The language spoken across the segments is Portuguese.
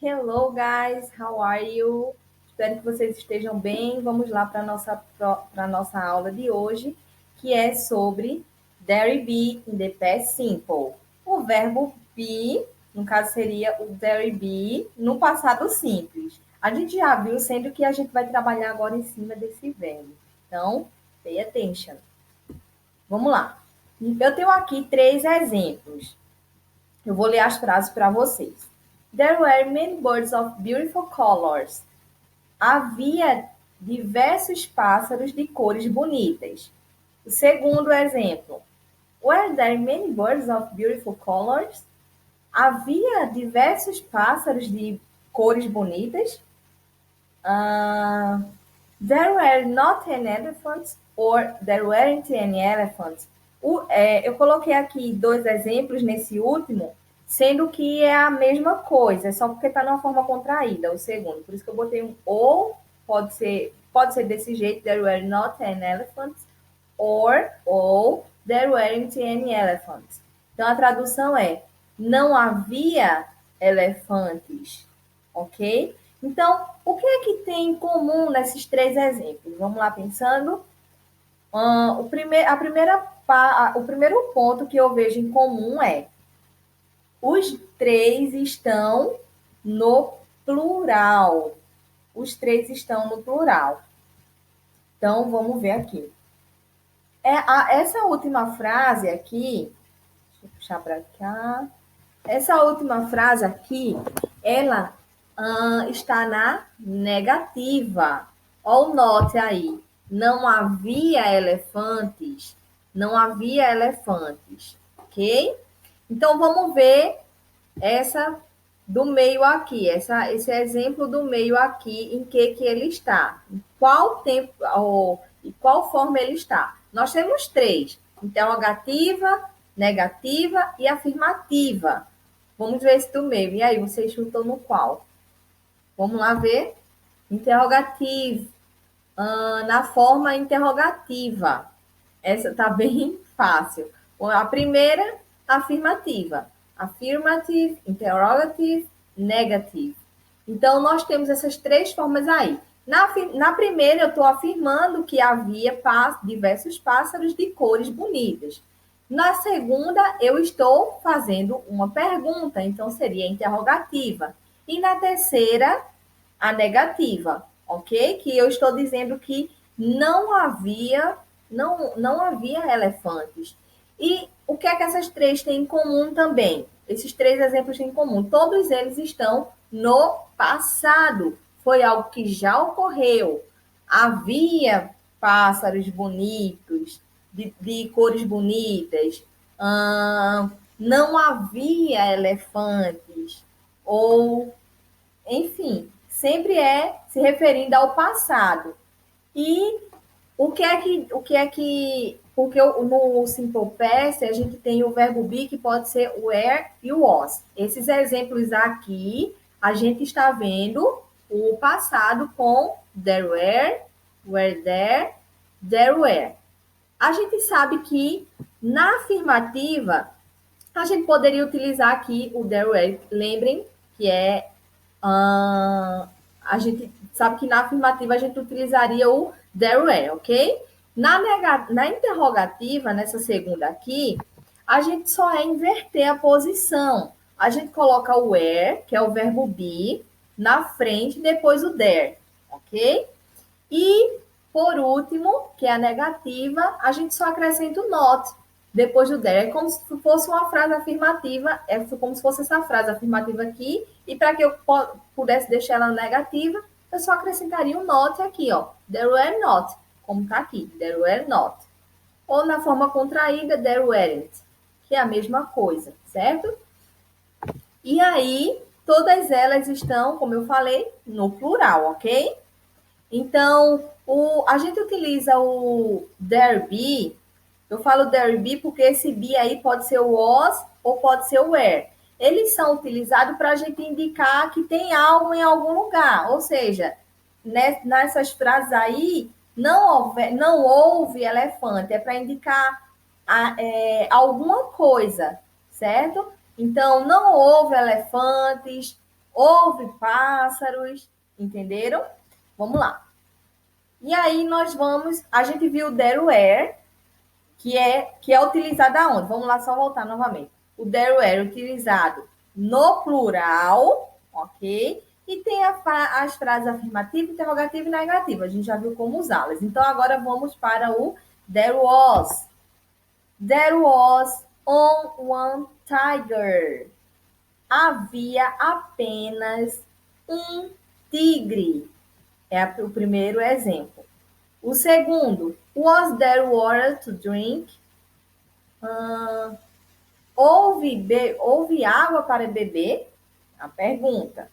Hello, guys. How are you? Espero que vocês estejam bem. Vamos lá para a nossa aula de hoje, que é sobre there be in the past simple. O verbo be, no caso, seria o there be no passado simples. A gente já viu, sendo que a gente vai trabalhar agora em cima desse verbo. Então, pay attention. Vamos lá. Eu tenho aqui 3 exemplos. Eu vou ler as frases para vocês. There were many birds of beautiful colors. Havia diversos pássaros de cores bonitas. O segundo exemplo. Were there many birds of beautiful colors? Havia diversos pássaros de cores bonitas. There were not any elephants or there weren't any elephants. Eu coloquei aqui 2 exemplos nesse último, sendo que é a mesma coisa, só porque está numa forma contraída, o segundo. Por isso que eu botei um ou, pode ser desse jeito, there were not any elephants, ou there weren't any elephants. Então a tradução é, não havia elefantes, ok? Então, o que é que tem em comum nesses 3 exemplos? Vamos lá pensando. O primeiro ponto que eu vejo em comum é os 3 estão no plural. Os 3 estão no plural. Então, vamos ver aqui. Essa última frase aqui, deixa eu puxar para cá. Essa última frase aqui, ela está na negativa. Olha o note aí. Não havia elefantes. Não havia elefantes. Ok? Então, vamos ver essa do meio aqui. Esse exemplo do meio aqui, em que ele está. Em qual tempo, e qual forma ele está. Nós temos 3. Interrogativa, negativa e afirmativa. Vamos ver esse do meio. E aí, vocês chutam no qual? Vamos lá ver. Interrogativo. Na forma interrogativa. Essa está bem fácil. A primeira, afirmativa. Affirmative, interrogative, negative. Então, nós temos essas 3 formas aí. Na primeira, eu estou afirmando que havia diversos pássaros de cores bonitas. Na segunda, eu estou fazendo uma pergunta, então seria interrogativa. E na terceira, a negativa, ok? Que eu estou dizendo que não havia elefantes. E o que é que essas 3 têm em comum também? Esses 3 exemplos têm em comum. Todos eles estão no passado. Foi algo que já ocorreu. Havia pássaros bonitos, de cores bonitas. Não havia elefantes. Ou, enfim, sempre é se referindo ao passado. E porque no Simple Past a gente tem o verbo be, que pode ser were e was. Esses exemplos aqui, a gente está vendo o passado com there were there were. A gente sabe que na afirmativa, a gente poderia utilizar aqui o there were. Lembrem que a gente sabe que na afirmativa a gente utilizaria o there were, ok? Na interrogativa, nessa segunda aqui, a gente só é inverter a posição. A gente coloca o were, que é o verbo be, na frente, depois o there, ok? E, por último, que é a negativa, a gente só acrescenta o not depois do there. É como se fosse uma frase afirmativa, é como se fosse essa frase afirmativa aqui, e para que eu pudesse deixar ela negativa, eu só acrescentaria um not aqui, ó. There were not, como está aqui, there were not. Ou na forma contraída, there weren't, que é a mesma coisa, certo? E aí, todas elas estão, como eu falei, no plural, ok? Então, a gente utiliza o there be. Eu falo there be porque esse be aí pode ser o was ou pode ser o were. Eles são utilizados para a gente indicar que tem algo em algum lugar. Ou seja, nessas frases aí, não houve elefante. É para indicar alguma coisa, certo? Então, não houve elefantes. Ouve pássaros, entenderam? Vamos lá. E aí a gente viu o there were, que é utilizado aonde? Vamos lá só voltar novamente. O there were utilizado no plural, ok? E tem as frases afirmativa, interrogativa e negativa. A gente já viu como usá-las. Então, agora vamos para o there was. There was on one tiger. Havia apenas um tigre. É o primeiro exemplo. O segundo, was there water to drink? Houve água para beber? A pergunta.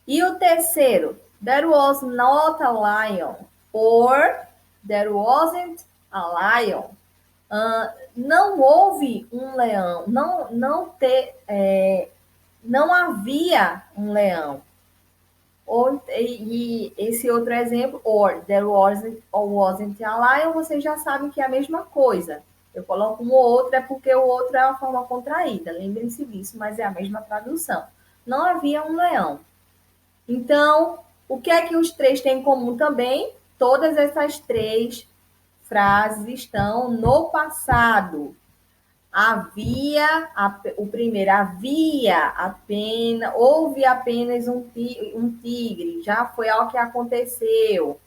E o terceiro, there was not a lion. Or there wasn't a lion. Não houve um leão. Não havia um leão. E esse outro exemplo, or there wasn't a lion, vocês já sabem que é a mesma coisa. Eu coloco um ou outro, é porque o outro é a forma contraída. Lembrem-se disso, mas é a mesma tradução. Não havia um leão. Então, o que é que os três têm em comum também? Todas essas três frases estão no passado. O primeiro, houve apenas um tigre, já foi algo que aconteceu.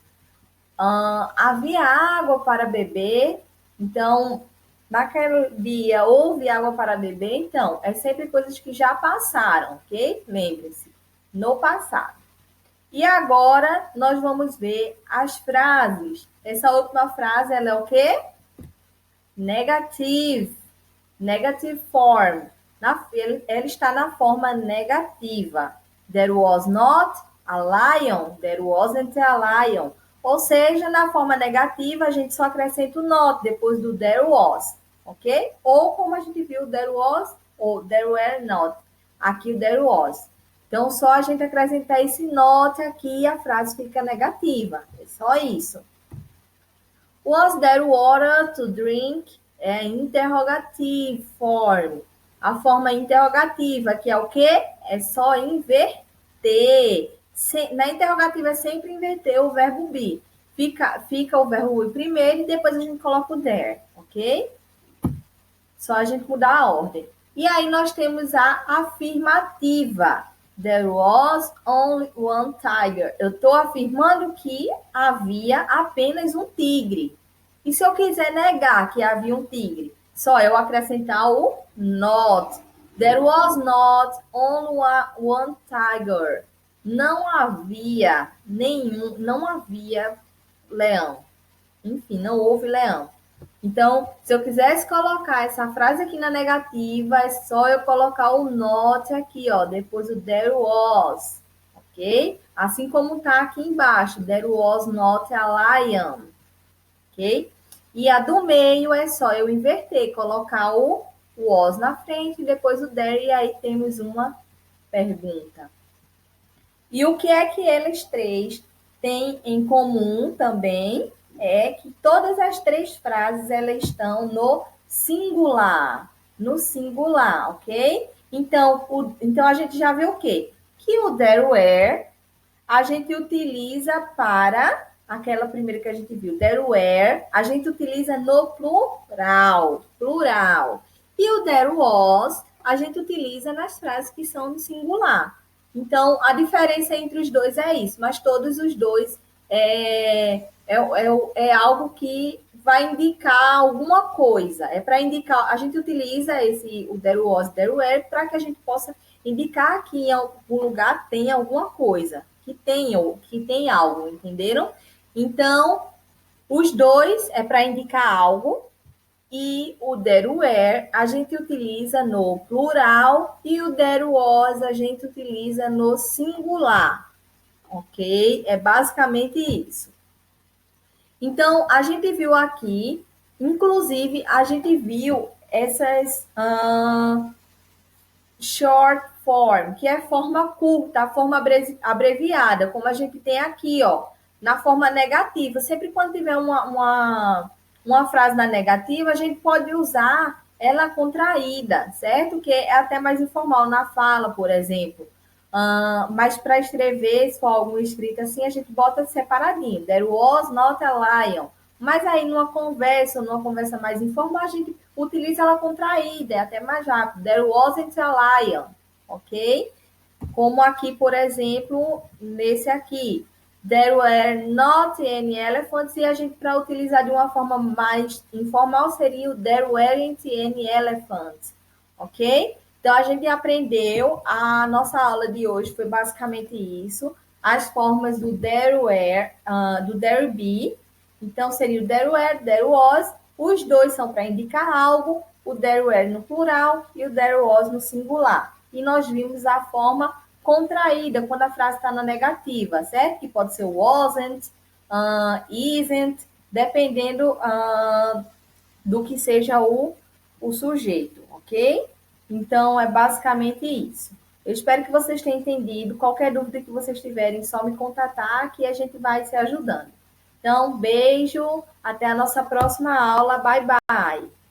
Havia água para beber, então, naquele dia houve água para beber, então, é sempre coisas que já passaram, ok? Lembre-se, no passado. E agora, nós vamos ver as frases. Essa última frase, ela é o quê? Negative form. Ela está na forma negativa. There was not a lion. There wasn't a lion. Ou seja, na forma negativa, a gente só acrescenta o not depois do there was. Ok? Ou como a gente viu, there was ou there were not. Aqui o there was. Então, só a gente acrescentar esse not aqui e a frase fica negativa. É só isso. Was there water to drink? É interrogative form. A forma interrogativa, que é o quê? É só inverter. Na interrogativa é sempre inverter o verbo be. Fica o verbo be primeiro e depois a gente coloca o there, ok? Só a gente mudar a ordem. E aí nós temos a afirmativa. There was only one tiger. Eu estou afirmando que havia apenas um tigre. E se eu quiser negar que havia um tigre? Só eu acrescentar o not. There was not only one tiger. Não havia leão. Enfim, não houve leão. Então, se eu quisesse colocar essa frase aqui na negativa, é só eu colocar o not aqui, ó, depois o there was, ok? Assim como tá aqui embaixo, there was not a lion, ok? E a do meio é só eu inverter, colocar o was na frente e depois o there, e aí temos uma pergunta. E o que é que eles três têm em comum também? É que todas as três frases elas estão no singular, ok? Então a gente já viu o quê? Que o there were a gente utiliza para aquela primeira que a gente viu, there were, a gente utiliza no plural. E o there was a gente utiliza nas frases que são no singular. Então, a diferença entre os dois é isso, mas todos os dois é algo que vai indicar alguma coisa. É para indicar, a gente utiliza o there was, there were, para que a gente possa indicar que em algum lugar tem alguma coisa, que tem algo, entenderam? Então, os dois é para indicar algo, e o there were a gente utiliza no plural e o there was a gente utiliza no singular, ok? É basicamente isso. Então, a gente viu aqui, inclusive, a gente viu essas short form, que é forma curta, a forma abreviada, como a gente tem aqui, ó, na forma negativa. Sempre quando tiver uma frase na negativa, a gente pode usar ela contraída, certo? Que é até mais informal na fala, por exemplo. Mas para escrever, se for algo escrito assim, a gente bota separadinho. There was not a lion. Mas aí numa conversa mais informal, a gente utiliza ela contraída, é até mais rápido. There wasn't a lion, ok? Como aqui, por exemplo, nesse aqui. There were not any elephants, e a gente, para utilizar de uma forma mais informal, seria o there weren't any elephants, ok? Então, a gente aprendeu, a nossa aula de hoje foi basicamente isso, as formas do there were, do there be. Então, seria o there were, there was, os dois são para indicar algo, o there were no plural e o there was no singular. E nós vimos a forma contraída, quando a frase está na negativa, certo? Que pode ser wasn't, isn't, dependendo do que seja o sujeito, ok? Então, é basicamente isso. Eu espero que vocês tenham entendido. Qualquer dúvida que vocês tiverem, só me contatar que a gente vai se ajudando. Então, beijo, até a nossa próxima aula. Bye, bye!